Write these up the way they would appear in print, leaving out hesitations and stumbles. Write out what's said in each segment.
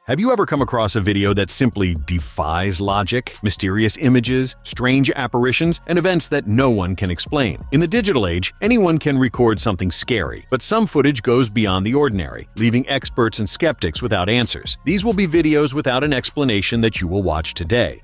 Have you ever come across a video that simply defies logic? Mysterious images, strange apparitions, and events that no one can explain. In the digital age, anyone can record something scary, but some footage goes beyond the ordinary, leaving experts and skeptics without answers. These will be videos without an explanation that you will watch today.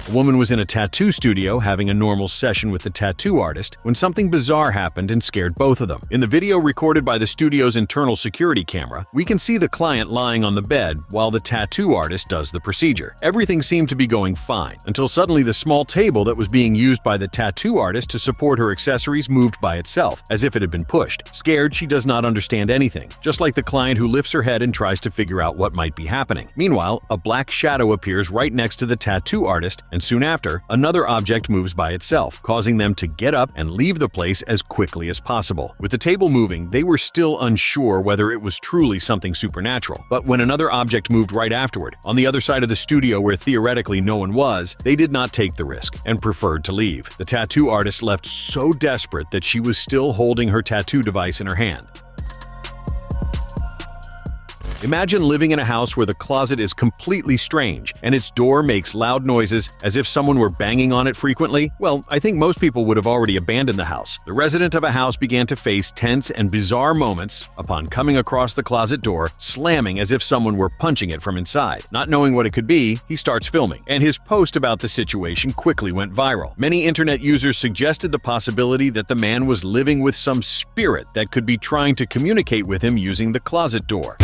A woman was in a tattoo studio having a normal session with the tattoo artist when something bizarre happened and scared both of them. In the video recorded by the studio's internal security camera, we can see the client lying on the bed while the tattoo artist does the procedure. Everything seemed to be going fine, until suddenly the small table that was being used by the tattoo artist to support her accessories moved by itself, as if it had been pushed. Scared, she does not understand anything, just like the client who lifts her head and tries to figure out what might be happening. Meanwhile, a black shadow appears right next to the tattoo artist, and soon after, another object moves by itself, causing them to get up and leave the place as quickly as possible. With the table moving, they were still unsure whether it was truly something supernatural. But when another object moved right afterward, on the other side of the studio where theoretically no one was, they did not take the risk and preferred to leave. The tattoo artist left so desperate that she was still holding her tattoo device in her hand. Imagine living in a house where the closet is completely strange and its door makes loud noises as if someone were banging on it frequently. Well, I think most people would have already abandoned the house. The resident of a house began to face tense and bizarre moments upon coming across the closet door, slamming as if someone were punching it from inside. Not knowing what it could be, he starts filming, and his post about the situation quickly went viral. Many internet users suggested the possibility that the man was living with some spirit that could be trying to communicate with him using the closet door.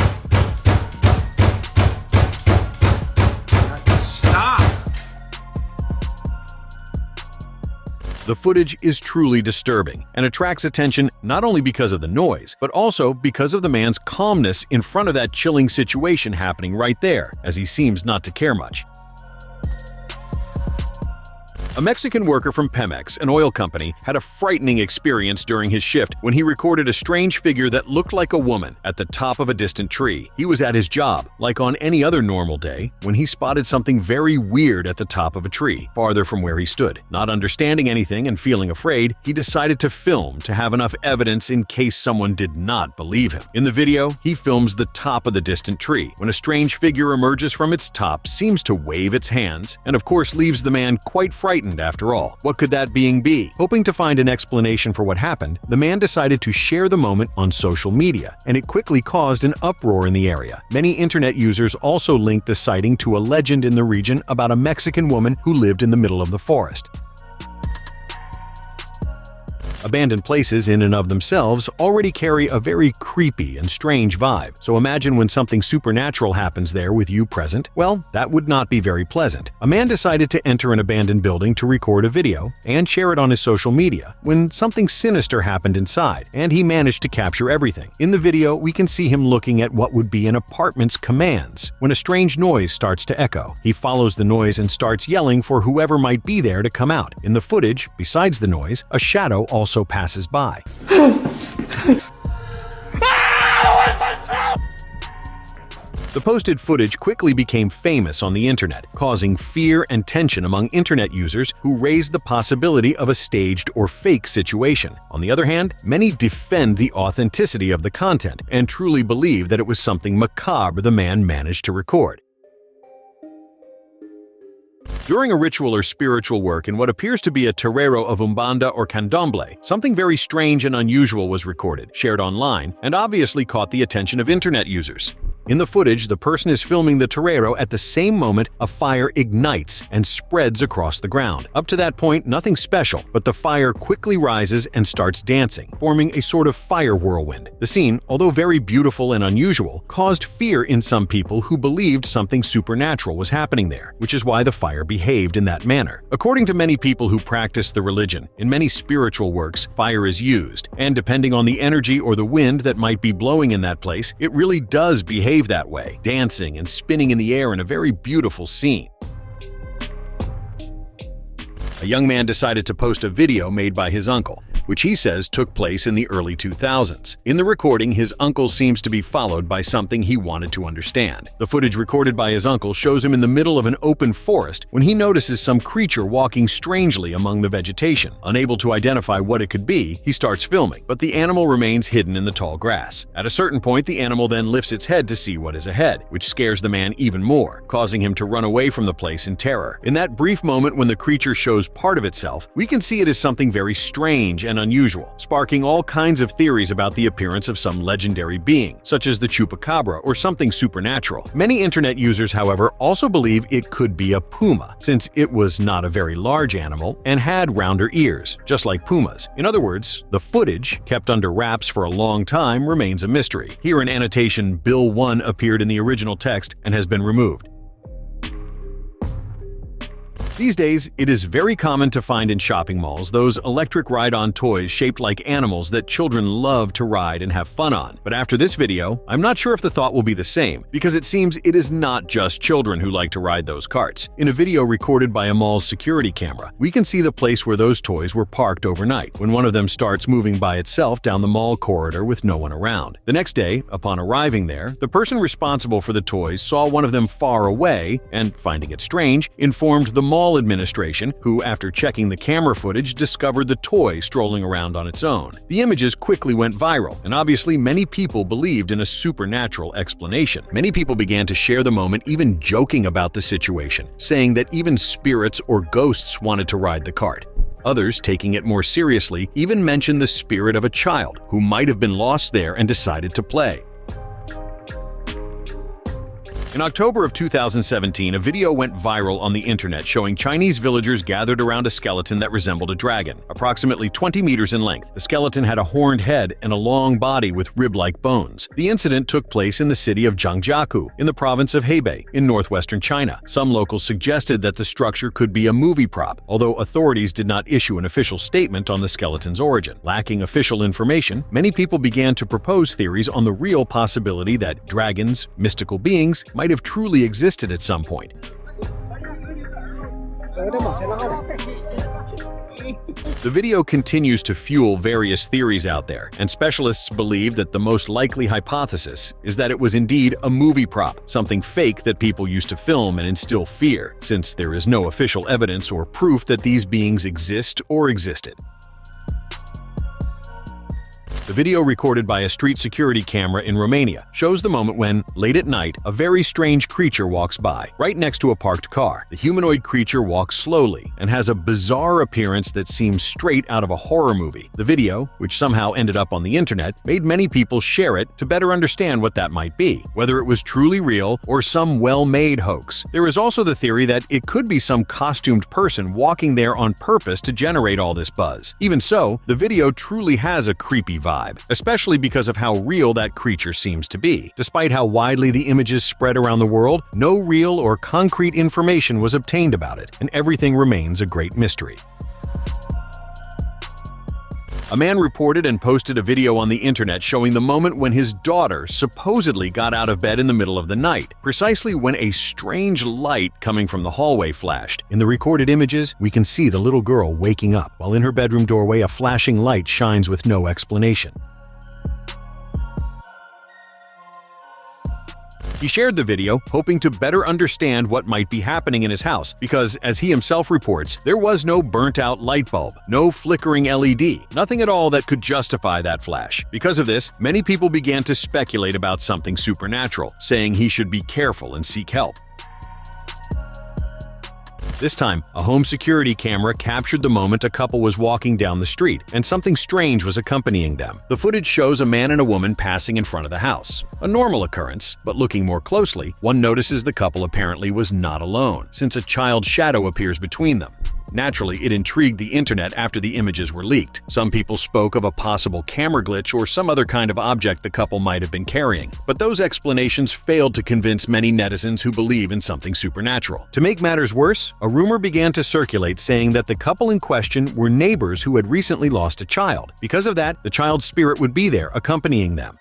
The footage is truly disturbing and attracts attention not only because of the noise, but also because of the man's calmness in front of that chilling situation happening right there, as he seems not to care much. A Mexican worker from Pemex, an oil company, had a frightening experience during his shift when he recorded a strange figure that looked like a woman at the top of a distant tree. He was at his job, like on any other normal day, when he spotted something very weird at the top of a tree, farther from where he stood. Not understanding anything and feeling afraid, he decided to film to have enough evidence in case someone did not believe him. In the video, he films the top of the distant tree, when a strange figure emerges from its top, seems to wave its hands, and of course leaves the man quite frightened after all. What could that being be? Hoping to find an explanation for what happened, the man decided to share the moment on social media, and it quickly caused an uproar in the area. Many internet users also linked the sighting to a legend in the region about a Mexican woman who lived in the middle of the forest. Abandoned places in and of themselves already carry a very creepy and strange vibe, so imagine when something supernatural happens there with you present. Well, that would not be very pleasant. A man decided to enter an abandoned building to record a video and share it on his social media when something sinister happened inside, and he managed to capture everything. In the video, we can see him looking at what would be an apartment's commands when a strange noise starts to echo. He follows the noise and starts yelling for whoever might be there to come out. In the footage, besides the noise, a shadow also passes by. The posted footage quickly became famous on the internet, causing fear and tension among internet users who raised the possibility of a staged or fake situation. On the other hand, many defend the authenticity of the content and truly believe that it was something macabre the man managed to record. During a ritual or spiritual work in what appears to be a terreiro of Umbanda or Candomblé, something very strange and unusual was recorded, shared online, and obviously caught the attention of internet users. In the footage, the person is filming the terreiro at the same moment a fire ignites and spreads across the ground. Up to that point, nothing special, but the fire quickly rises and starts dancing, forming a sort of fire whirlwind. The scene, although very beautiful and unusual, caused fear in some people who believed something supernatural was happening there, which is why the fire behaved in that manner. According to many people who practice the religion, in many spiritual works, fire is used, and depending on the energy or the wind that might be blowing in that place, it really does behave that way, dancing and spinning in the air in a very beautiful scene. A young man decided to post a video made by his uncle. which he says took place in the early 2000s. In the recording, his uncle seems to be followed by something he wanted to understand. The footage recorded by his uncle shows him in the middle of an open forest when he notices some creature walking strangely among the vegetation. Unable to identify what it could be, he starts filming, but the animal remains hidden in the tall grass. At a certain point, the animal then lifts its head to see what is ahead, which scares the man even more, causing him to run away from the place in terror. In that brief moment when the creature shows part of itself, we can see it as something very strange and unusual, sparking all kinds of theories about the appearance of some legendary being, such as the chupacabra or something supernatural. Many internet users, however, also believe it could be a puma, since it was not a very large animal and had rounder ears, just like pumas. In other words, the footage, kept under wraps for a long time, remains a mystery. Here an annotation Bill 1 appeared in the original text and has been removed. These days, it is very common to find in shopping malls those electric ride-on toys shaped like animals that children love to ride and have fun on. But after this video, I'm not sure if the thought will be the same, because it seems it is not just children who like to ride those carts. In a video recorded by a mall's security camera, we can see the place where those toys were parked overnight, when one of them starts moving by itself down the mall corridor with no one around. The next day, upon arriving there, the person responsible for the toys saw one of them far away and, finding it strange, informed the mall administration, who, after checking the camera footage, discovered the toy strolling around on its own. The images quickly went viral, and obviously many people believed in a supernatural explanation. Many people began to share the moment, even joking about the situation, saying that even spirits or ghosts wanted to ride the cart. Others, taking it more seriously, even mentioned the spirit of a child who might have been lost there and decided to play. In October of 2017, a video went viral on the internet showing Chinese villagers gathered around a skeleton that resembled a dragon, approximately 20 meters in length. The skeleton had a horned head and a long body with rib-like bones. The incident took place in the city of Zhangjiakou, in the province of Hebei, in northwestern China. Some locals suggested that the structure could be a movie prop, although authorities did not issue an official statement on the skeleton's origin. Lacking official information, many people began to propose theories on the real possibility that dragons, mystical beings, might have truly existed at some point. The video continues to fuel various theories out there, and specialists believe that the most likely hypothesis is that it was indeed a movie prop, something fake that people used to film and instill fear, since there is no official evidence or proof that these beings exist or existed. The video recorded by a street security camera in Romania shows the moment when, late at night, a very strange creature walks by, right next to a parked car. The humanoid creature walks slowly and has a bizarre appearance that seems straight out of a horror movie. The video, which somehow ended up on the internet, made many people share it to better understand what that might be, whether it was truly real or some well-made hoax. There is also the theory that it could be some costumed person walking there on purpose to generate all this buzz. Even so, the video truly has a creepy vibe, especially because of how real that creature seems to be. Despite how widely the images spread around the world, no real or concrete information was obtained about it, and everything remains a great mystery. A man reported and posted a video on the internet showing the moment when his daughter supposedly got out of bed in the middle of the night, precisely when a strange light coming from the hallway flashed. In the recorded images, we can see the little girl waking up, while in her bedroom doorway a flashing light shines with no explanation. He shared the video, hoping to better understand what might be happening in his house, because, as he himself reports, there was no burnt-out light bulb, no flickering LED, nothing at all that could justify that flash. Because of this, many people began to speculate about something supernatural, saying he should be careful and seek help. This time, a home security camera captured the moment a couple was walking down the street, and something strange was accompanying them. The footage shows a man and a woman passing in front of the house. A normal occurrence, but looking more closely, one notices the couple apparently was not alone, since a child's shadow appears between them. Naturally, it intrigued the internet after the images were leaked. Some people spoke of a possible camera glitch or some other kind of object the couple might have been carrying. But those explanations failed to convince many netizens who believe in something supernatural. To make matters worse, a rumor began to circulate saying that the couple in question were neighbors who had recently lost a child. Because of that, the child's spirit would be there, accompanying them.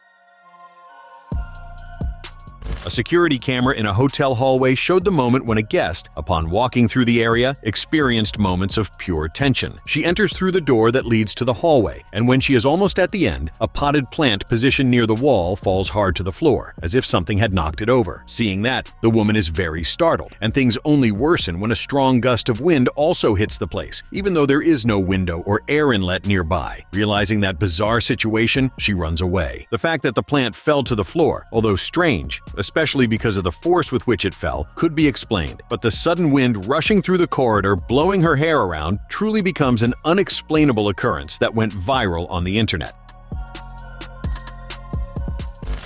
A security camera in a hotel hallway showed the moment when a guest, upon walking through the area, experienced moments of pure tension. She enters through the door that leads to the hallway, and when she is almost at the end, a potted plant positioned near the wall falls hard to the floor, as if something had knocked it over. Seeing that, the woman is very startled, and things only worsen when a strong gust of wind also hits the place, even though there is no window or air inlet nearby. Realizing that bizarre situation, she runs away. The fact that the plant fell to the floor, although strange, especially because of the force with which it fell, could be explained, but the sudden wind rushing through the corridor, blowing her hair around, truly becomes an unexplainable occurrence that went viral on the internet.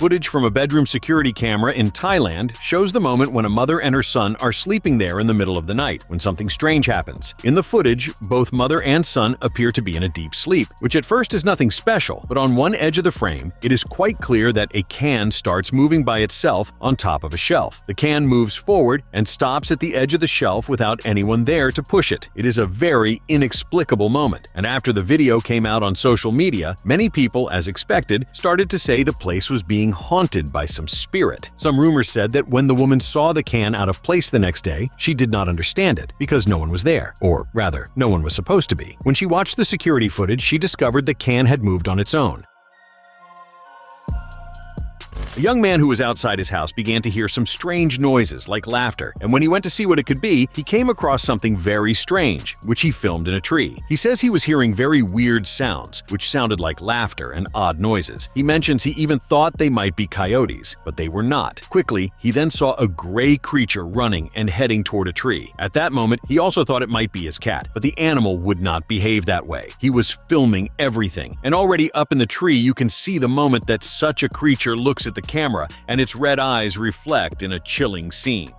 Footage from a bedroom security camera in Thailand shows the moment when a mother and her son are sleeping there in the middle of the night when something strange happens. In the footage, both mother and son appear to be in a deep sleep, which at first is nothing special, but on one edge of the frame, it is quite clear that a can starts moving by itself on top of a shelf. The can moves forward and stops at the edge of the shelf without anyone there to push it. It is a very inexplicable moment, and after the video came out on social media, many people, as expected, started to say the place was being haunted by some spirit. Some rumors said that when the woman saw the can out of place the next day, she did not understand it because no one was there, or rather, no one was supposed to be. When she watched the security footage, she discovered the can had moved on its own. A young man who was outside his house began to hear some strange noises like laughter, and when he went to see what it could be, he came across something very strange, which he filmed in a tree. He says he was hearing very weird sounds, which sounded like laughter and odd noises. He mentions he even thought they might be coyotes, but they were not. Quickly, he then saw a gray creature running and heading toward a tree. At that moment, he also thought it might be his cat, but the animal would not behave that way. He was filming everything, and already up in the tree you can see the moment that such a creature looks at the camera and its red eyes reflect in a chilling scene.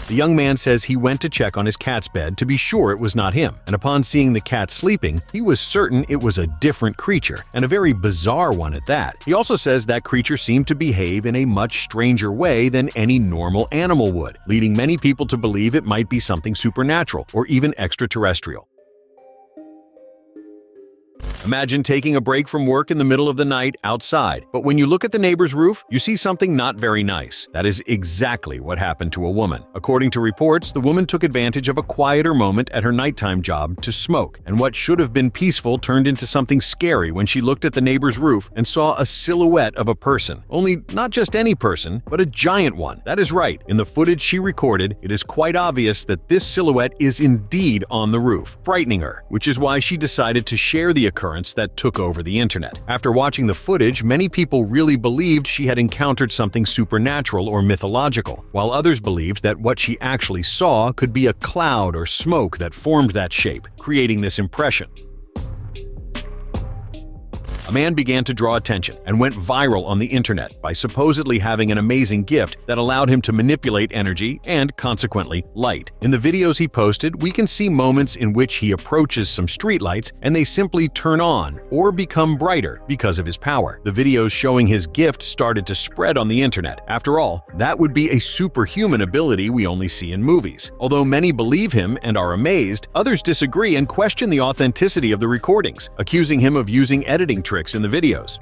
The young man says he went to check on his cat's bed to be sure it was not him, and upon seeing the cat sleeping, he was certain it was a different creature, and a very bizarre one at that. He also says that creature seemed to behave in a much stranger way than any normal animal would, leading many people to believe it might be something supernatural or even extraterrestrial. Imagine taking a break from work in the middle of the night outside, but when you look at the neighbor's roof, you see something not very nice. That is exactly what happened to a woman. According to reports, the woman took advantage of a quieter moment at her nighttime job to smoke, and what should have been peaceful turned into something scary when she looked at the neighbor's roof and saw a silhouette of a person. Only not just any person, but a giant one. That is right. In the footage she recorded, it is quite obvious that this silhouette is indeed on the roof, frightening her, which is why she decided to share the occurrence that took over the internet. After watching the footage, many people really believed she had encountered something supernatural or mythological, while others believed that what she actually saw could be a cloud or smoke that formed that shape, creating this impression. A man began to draw attention and went viral on the internet by supposedly having an amazing gift that allowed him to manipulate energy and, consequently, light. In the videos he posted, we can see moments in which he approaches some streetlights and they simply turn on or become brighter because of his power. The videos showing his gift started to spread on the internet. After all, that would be a superhuman ability we only see in movies. Although many believe him and are amazed, others disagree and question the authenticity of the recordings, accusing him of using editing tricks in the videos.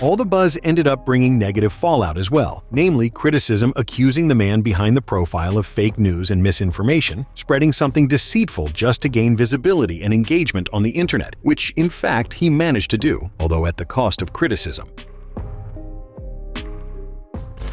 All the buzz ended up bringing negative fallout as well, namely criticism accusing the man behind the profile of fake news and misinformation, spreading something deceitful just to gain visibility and engagement on the internet, which in fact he managed to do, although at the cost of criticism.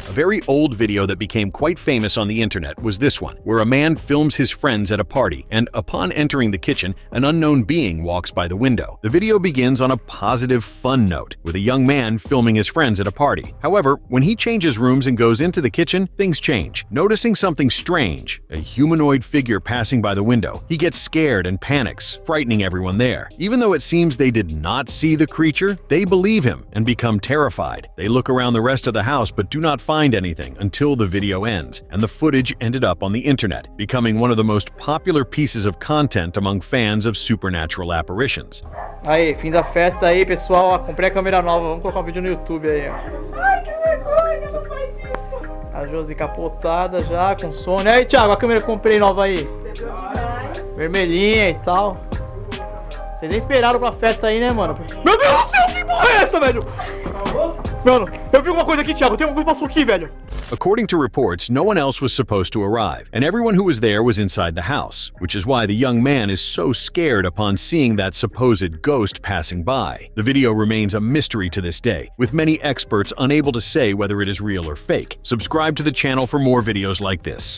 A very old video that became quite famous on the internet was this one, where a man films his friends at a party, and upon entering the kitchen, an unknown being walks by the window. The video begins on a positive, fun note, with a young man filming his friends at a party. However, when he changes rooms and goes into the kitchen, things change. Noticing something strange, a humanoid figure passing by the window, he gets scared and panics, frightening everyone there. Even though it seems they did not see the creature, they believe him and become terrified. They look around the rest of the house but do not find anything until the video ends, and the footage ended up on the internet, becoming one of the most popular pieces of content among fans of supernatural apparitions. Aí, fim da festa aí, pessoal, ó, comprei a câmera nova, vamos colocar um vídeo no YouTube aí, ó. Ai, que vergonha, não faz isso. A Josi capotada já, com sono. Aí, Thiago, a câmera que comprei nova aí. Vermelhinha e tal. Vocês nem esperaram pra festa aí, né, mano? Meu Deus do céu, que porra é essa, velho? Mano, eu vi alguma coisa aqui, Thiago. Tem alguma coisa que passou aqui, velho. According to reports, no one else was supposed to arrive, and everyone who was there was inside the house, which is why the young man is so scared upon seeing that supposed ghost passing by. The video remains a mystery to this day, with many experts unable to say whether it is real or fake. Subscribe to the channel for more videos like this.